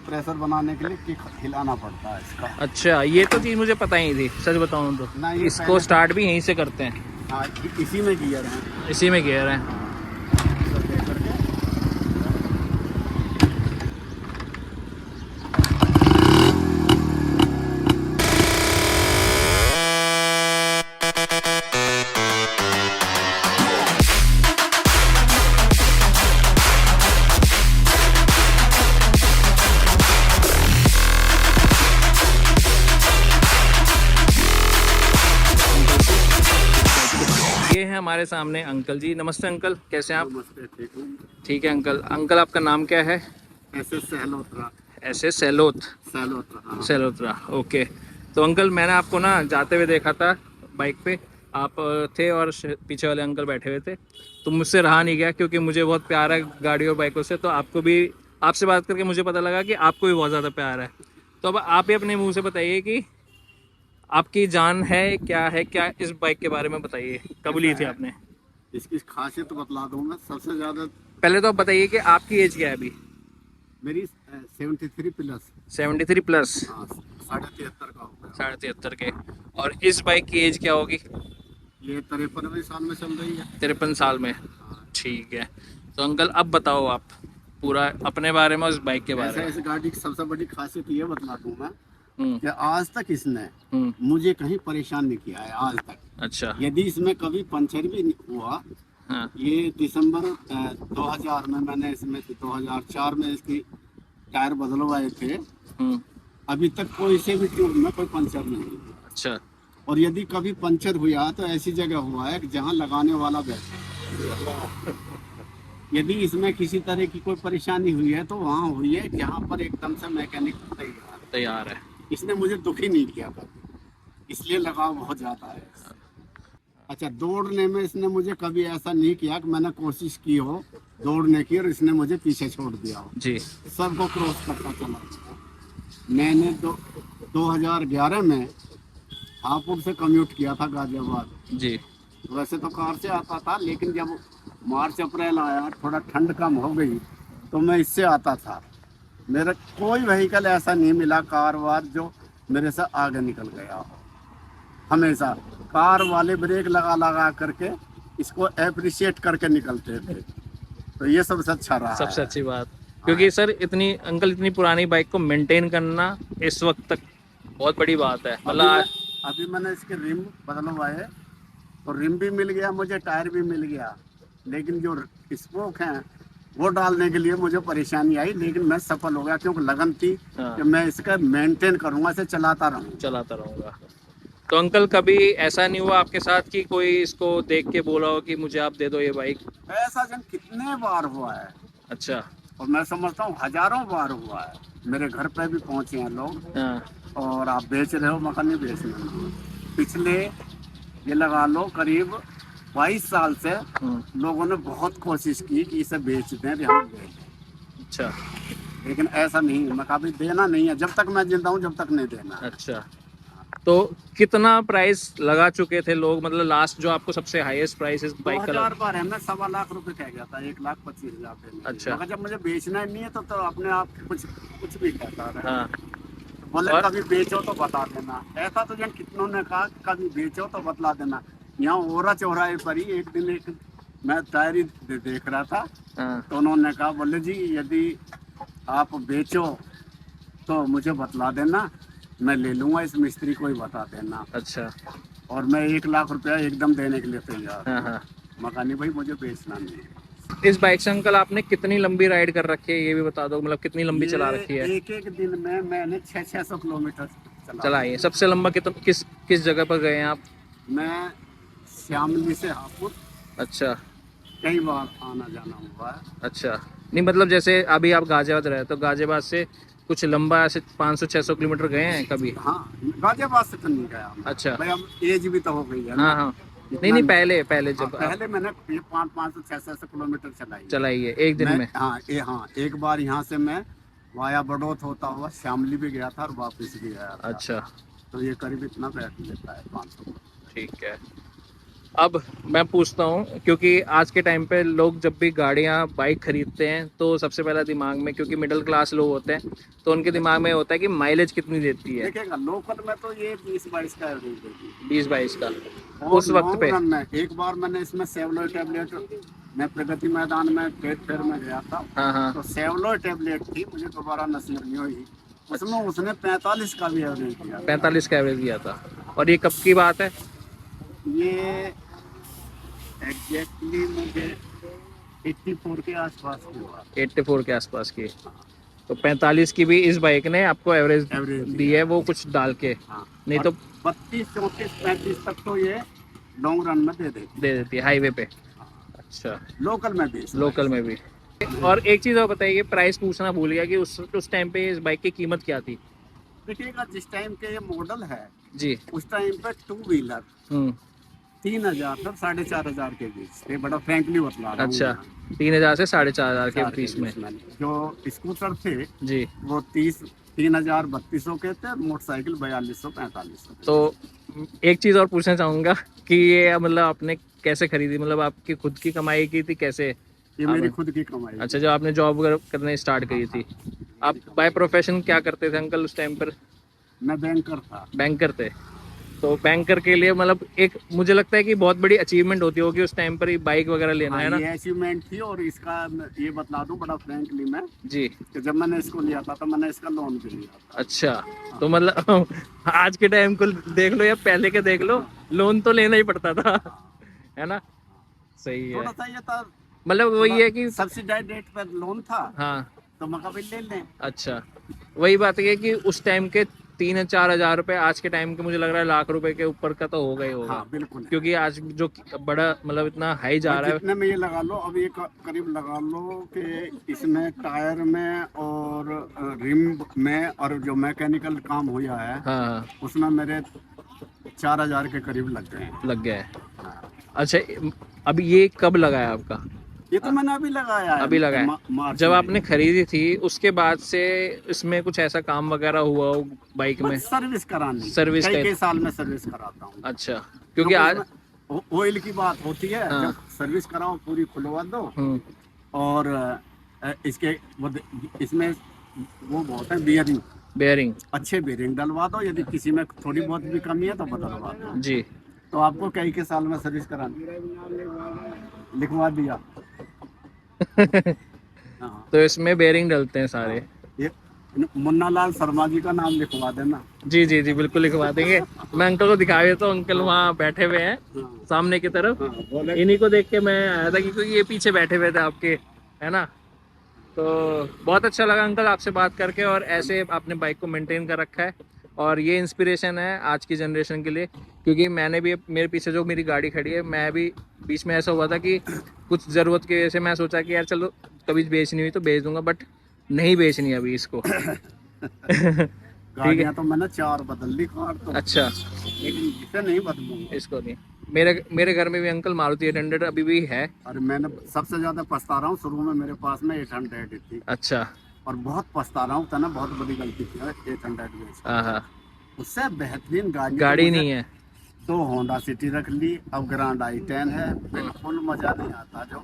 Pressure बनाने के लिए किक हिलाना पड़ता है इसका। अच्छा, ये तो चीज़ मुझे पता ही थी, सच बताऊं तो। ना ये इसको स्टार्ट भी यहीं से करते हैं। हाँ, इसी में गियर है। इसी में गियर है। इधर दे करके ये है हमारे सामने अंकल जी। नमस्ते अंकल, कैसे हैं आप? नमस्ते, ठीक हूँ। ठीक है अंकल। अंकल आपका नाम क्या है? ऐसे सहलोत्रा। ऐसे सेलोत। सहलोत्रा, हाँ। सेलोत्रा, ओके। तो अंकल मैंने आपको ना जाते हुए देखा था बाइक पे, आप थे और पीछे वाले अंकल बैठे हुए थे। तो मुझसे रहा नहीं गया, क्योंकि मुझे बहुत प्यार है गाड़ी और बाइकों से। तो आपको भी, आपसे बात करके मुझे पता लगा कि आपको भी बहुत ज़्यादा प्यार है। तो अब आप ही अपने मुंह से बताइए कि आपकी जान है क्या है, क्या इस बाइक के बारे में बताइए, कब ली थी आपने? इसकी खासियत बतला दूँ मैं। सबसे ज़्यादा पहले तो आप बताइए कि आपकी एज क्या है अभी? मेरी 73 प्लस। 73 प्लस। हाँ, 73.5 का हो गया। 73 के। और इस बाइक की एज क्या होगी? ये 53वें साल में चल रही है। 53 साल में। हाँ। ठीक है। तो अंकल अब बताओ आप पूरा अपने बारे में, उस बाइक के बारे ऐसे में। इस गाड़ी की सबसे बड़ी खासियत ये बतला दूँ मैं हम्म। कि आज तक इसने हम्म। मुझे कहीं परेशान नहीं किया है आज तक। अच्छा। यदि इसमें कभी पंचर भी नहीं हुआ, हाँ। ये दिसंबर 2000 में मैंने इसमें 2004 में इसकी टायर बदलवाए थे। हम्म। अभी तक कोई से भी ट्यूब में कोई पंचर नहीं हुआ। अच्छा। और यदि कभी पंचर हुआ तो ऐसी जगह हुआ है कि जहाँ लगाने वाला बैठा। यदि इसमें किसी तरह की कोई परेशानी हुई है तो वहाँ हुई है जहाँ पर एकदम से मैकेनिक तैयार है। इसने मुझे दुखी नहीं किया कभी, इसलिए लगाव बहुत ज़्यादा है। अच्छा, दौड़ने में इसने मुझे कभी ऐसा नहीं किया कि मैंने कोशिश की हो दौड़ने की और इसने मुझे पीछे छोड़ दिया हो। जी। सबको क्रॉस करता चला। मैंने 2011 में हापुड़ से कम्यूट किया था गाजियाबाद। जी। वैसे तो कार से आता था, लेकिन जब मार्च अप्रैल आया, थोड़ा ठंड कम हो गई, तो मैं इससे आता था। मेरा कोई व्हीकल ऐसा नहीं मिला कार वार जो मेरे से आगे निकल गया हो। हमेशा कार वाले ब्रेक लगा लगा करके इसको अप्रिशिएट करके निकलते थे। तो ये सबसे अच्छा रहा सबसे है। अच्छी बात, क्योंकि सर इतनी अंकल इतनी पुरानी बाइक को मेंटेन करना इस वक्त तक बहुत बड़ी बात है। मतलब अभी मैंने इसके रिम बदलवाए, तो रिम भी मिल गया मुझे, टायर भी मिल गया, लेकिन जो स्पोक हैं वो डालने के लिए मुझे परेशानी आई। लेकिन मैं सफल हो गया, क्योंकि लगन थी कि मैं इसका मेंटेन करूंगा, इसे चलाता रहूंगा। तो अंकल कभी ऐसा नहीं हुआ आपके साथ कि कोई इसको देख के बोला हो कि मुझे आप दे दो ये बाइक? ऐसा जन कितने बार हुआ है। अच्छा। और मैं समझता हूँ हजारों बार हुआ है। मेरे घर पे भी पहुंचे हैं लोग। हाँ। और आप बेच रहे हो, मकान नहीं बेच रहे हो। पिछले ये लगा लो करीब 22 साल से लोगों ने बहुत कोशिश की कि इसे बेच दें, भी हम ले लें। अच्छा। लेकिन ऐसा नहीं है, मैं कभी देना नहीं है, जब तक मैं जिंदा हूँ जब तक नहीं देना। अच्छा। तो कितना प्राइस लगा चुके थे लोग, मतलब लास्ट जो आपको सबसे हाईएस्ट प्राइस इस बाइक का 2000 बार है, मैं 1.25 लाख रुपए कह गया था, 1,25,000 देने। अच्छा। मगर जब मुझे बेचना ही नहीं है तो अपने आप कुछ भी कहता है। हाँ। बोले और? कभी बेचो तो बता देना। ऐसा तो जन कितनों ने कहा कभी बेचो तो बतला देना। यहाँ ओरा चौराहे पर ही एक दिन एक मैं डायरी देख रहा था। हाँ। तो उन्होंने कहा, बोले जी यदि आप बेचो तो मुझे बतला देना, मैं ले लूंगा, इस मिस्त्री को ही बता देना। अच्छा। और मैं 1,00,000 रुपया एकदम देने के लिए तैयार। हाँ हाँ। मकानी भाई मुझे बेचना नहीं है। इस बाइक से अंकल आपने कितनी लंबी राइड कर रखी है ये भी बता दो, मतलब कितनी लंबी चला रखी है? एक एक दिन में मैंने 600 किलोमीटर चलाई है। सबसे लंबा किस किस जगह पर गए हैं आप? मैं श्यामली से हापुड़ अच्छा। कई बार आना जाना हुआ है। अच्छा। नहीं मतलब जैसे अभी आप गाजियाबाद रहे, तो गाजियाबाद से कुछ लंबा ऐसे 500-600 किलोमीटर गए हैं कभी? हाँ, गाजियाबाद से तो नहीं गया। अच्छा। भाई अब एज भी तो हो गई है ना। हाँ हाँ। नहीं पहले जब पहले मैंने 500-600 किलोमीटर चलाई है एक दिन में। हाँ, एक बार यहाँ से मैं वाया बड़ौत होता हुआ श्यामली भी गया था और वापस भी गया था। अच्छा। तो ये करीब इतना बैठ लेता है 500। ठीक है। अब मैं पूछता हूँ, क्योंकि आज के टाइम पे लोग जब भी गाड़ियाँ बाइक खरीदते हैं तो सबसे पहला दिमाग में, क्योंकि मिडिल क्लास लोग होते हैं तो उनके दिमाग में होता है कि माइलेज कितनी देती है। देखेगा लोकल में तो ये 20-22 का एवरेज देती है। 20-22 का और उस वक्त लॉन्ग पे। रन में एक बार मैंने इसमें सेवलो टैबलेट, मैं प्रगति मैदान में ट्रेड फेयर में गया था, हाँ हाँ। तो सेवलो टैबलेट थी, मुझे दोबारा नसीब नहीं हुई, उसमें उसने 45 का भी एवरेज दिया। 45 का एवरेज दिया था। और ये कब की बात है? ये एग्जैक्टली मुझे 84 के आसपास की बात। 84 के आसपास की। तो 45 की भी इस बाइक ने आपको एवरेज एवरेज दी है, वो कुछ डाल के। हाँ, नहीं और तो 32, 34, 35 तक तो ये लॉन्ग रन में दे देती दे देती है हाईवे पे। अच्छा, लोकल में भी। लोकल में भी। और एक चीज़ और बताइए, प्राइस पूछना भूल गया कि उस टाइम पे इस बाइक की कीमत क्या थी? देखिएगा जिस टाइम के ये मॉडल है, जी। उस टाइम पे 2 व्हीलर 3000 से 4500 के बीच, ये बड़ा फ्रैंकली बतला रहा हूँ। अच्छा, 3000 से 4500 के बीच में। जो स्कूटर थे जी। वो 3000-3200 के थे, मोटरसाइकिल 4200-4500। तो एक चीज़ और पूछना चाहूँगा कि ये मतलब आपने कैसे खरीदी, मतलब आपकी खुद की कमाई की थी कैसे? ये मेरी खुद की कमाई। अच्छा, जब आपने जॉब करने स्टार्ट करी थी। आप बाय प्रोफेशन क्या करते थे अंकल उस टाइम पर? मैं बैंकर था। बैंकर थे। तो बैंकर के लिए मतलब एक मुझे लगता है कि बहुत बड़ी अचीवमेंट होती होगी उस टाइम पर ही बाइक वगैरह लेना, हाँ, है ना? ये अचीवमेंट थी। और इसका ये बतला दूं बड़ा फ्रैंकली मैं, जी। कि जब मैंने इसको लिया था तो मैंने इसका लोन भी लिया था। अच्छा, तो मतलब आज के टाइम को देख लो या पहले के देख लो, लोन तो लेना ही पड़ता था, है ना? सही है। थोड़ा सा ये था, मतलब वही है कि सब्सिडाइज रेट पर लोन था, हाँ। तो मैं कभी ले लें। अच्छा, वही बात है कि उस टाइम के 3-4 हजार रुपए आज के टाइम के मुझे लग रहा है लाख रुपए के ऊपर का तो होगा ही होगा। हाँ बिल्कुल। क्योंकि आज जो बड़ा मतलब इतना हाई जा रहा है। जितने में ये लगा लो, अब ये करीब लगा लो कि इसमें टायर में और रिम में और जो मैकेनिकल काम हुआ है, हाँ, उसमें मेरे 4000 के करीब लग गए हैं। लग गया है। अच्छा, अभी ये कब लगा है आपका? ये तो मैंने अभी लगाया है। अभी लगाया। मार्च जब में। आपने खरीदी थी उसके बाद से इसमें कुछ ऐसा काम वगैरह हुआ हो बाइक में? बस सर्विस करानी। सर्विस कई साल में सर्विस कराता हूँ। अच्छा, क्योंकि आज ऑयल की बात होती है। हाँ। जब सर्विस कराओ पूरी खुलवा दो, और इसके इसमें वो बहुत है बियरिंग, बेयरिंग। अच्छे बेरिंग डलवा दो। यदि किसी में थोड़ी बहुत भी कमी है तो बदलवा दो। जी। तो आपको कई के साल में सर्विस करानी, लिखवा दिया। हाँ। तो इसमें बेयरिंग डलते हैं सारे। ये मुन्ना लाल शर्मा जी का नाम लिखवा देना। जी जी जी, बिल्कुल लिखवा देंगे। मैं अंकल को दिखा देता हूँ, अंकल वहाँ बैठे हुए हैं सामने की तरफ। इन्हीं को देख के मैं आया था क्योंकि ये पीछे बैठे हुए थे आपके, है ना? तो बहुत अच्छा लगा अंकल आपसे बात करके, और ऐसे आपने बाइक को मेंटेन कर रखा है, और ये इंस्पिरेशन है आज की जनरेशन के लिए। क्योंकि मैंने भी, मेरे पीछे जो मेरी गाड़ी खड़ी है, मैं भी बीच में ऐसा हुआ था कि कुछ ज़रूरत की वजह से मैं सोचा कि यार चलो कभी बेचनी हुई तो बेच दूंगा, बट नहीं बेचनी अभी इसको। गाड़ियाँ तो मैंने 4 बदल ली कार तो। अच्छा, लेकिन इसे नहीं बदलूंगा। इसको नहीं। मेरे घर में भी अंकल मारुति 800 अभी भी है। और मैंने सबसे ज्यादा पछता रहा हूँ, शुरू में मेरे पास में 800 थी, अच्छा। और बहुत पछता रहा हूँ, था ना, बहुत बड़ी गलती थी 800 में। हाँ, उससे बेहतरीन गाड़ी गाड़ी नहीं है। 2 होंडा सिटी रख ली, अब ग्रैंड i10 है। बिल्कुल मजा नहीं आता जो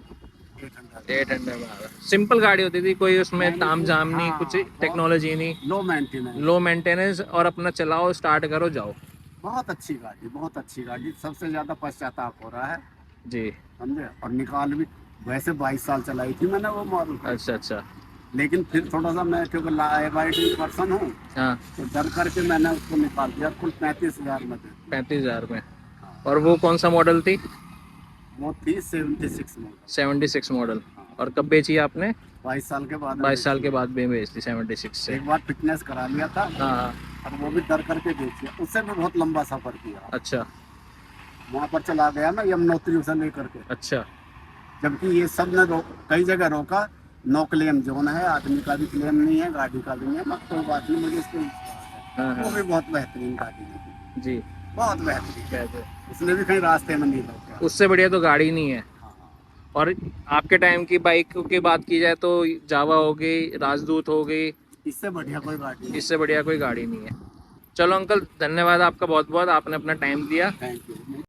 800 में सिंपल गाड़ी होती थी, कोई उसमें ताम झाम नहीं, हाँ, कुछ टेक्नोलॉजी नहीं, लो मेंटेनेंस। लो मेंटेनेंस, और अपना चलाओ, स्टार्ट करो, जाओ। बहुत अच्छी गाड़ी, बहुत अच्छी गाड़ी। सबसे ज्यादा पश्चाताप हो रहा है जी। समझे। और निकाल भी, वैसे 22 साल चलाई थी मैंने वो मॉडल। अच्छा अच्छा। लेकिन फिर थोड़ा सा मैं क्योंकि लाइबिलिटी पर्सन हूँ, हाँ, तो डर करके मैंने उसको निकाल दिया। कुल 35,000 में दे दी। 35,000 में। और वो कौन सा मॉडल थी? वो थी 76 मॉडल। 76 मॉडल। और कब बेची आपने? 22 साल के बाद। 22 साल के बाद में बेच दी 76 से। एक बार फिटनेस करा लिया था, हाँ। और वो भी डर करके बेची। उससे भी बहुत लंबा सफर किया। अच्छा वहाँ पर चला गया मैं यमुनोत्री से लेकर के। अच्छा। जबकि ये सब ने कई जगह रोका। नो क्लेम जोन है, आदमी का भी क्लेम नहीं है, गाड़ी का भी नहीं है, मगर कोई बात नहीं, मुझे इसको हाँ वो हाँ। भी बहुत बेहतरीन गाड़ी है, जी। बहुत बेहतरीन। कहते उसने भी कहीं रास्ते में नहीं रोका। उससे बढ़िया तो गाड़ी नहीं है। हाँ। और आपके टाइम की बाइक की बात की जाए तो जावा हो गई, राजदूत हो गई, इससे बढ़िया कोई गाड़ी नहीं। इससे बढ़िया कोई गाड़ी नहीं है। चलो अंकल, धन्यवाद आपका बहुत बहुत, आपने अपना टाइम दिया। Thank you.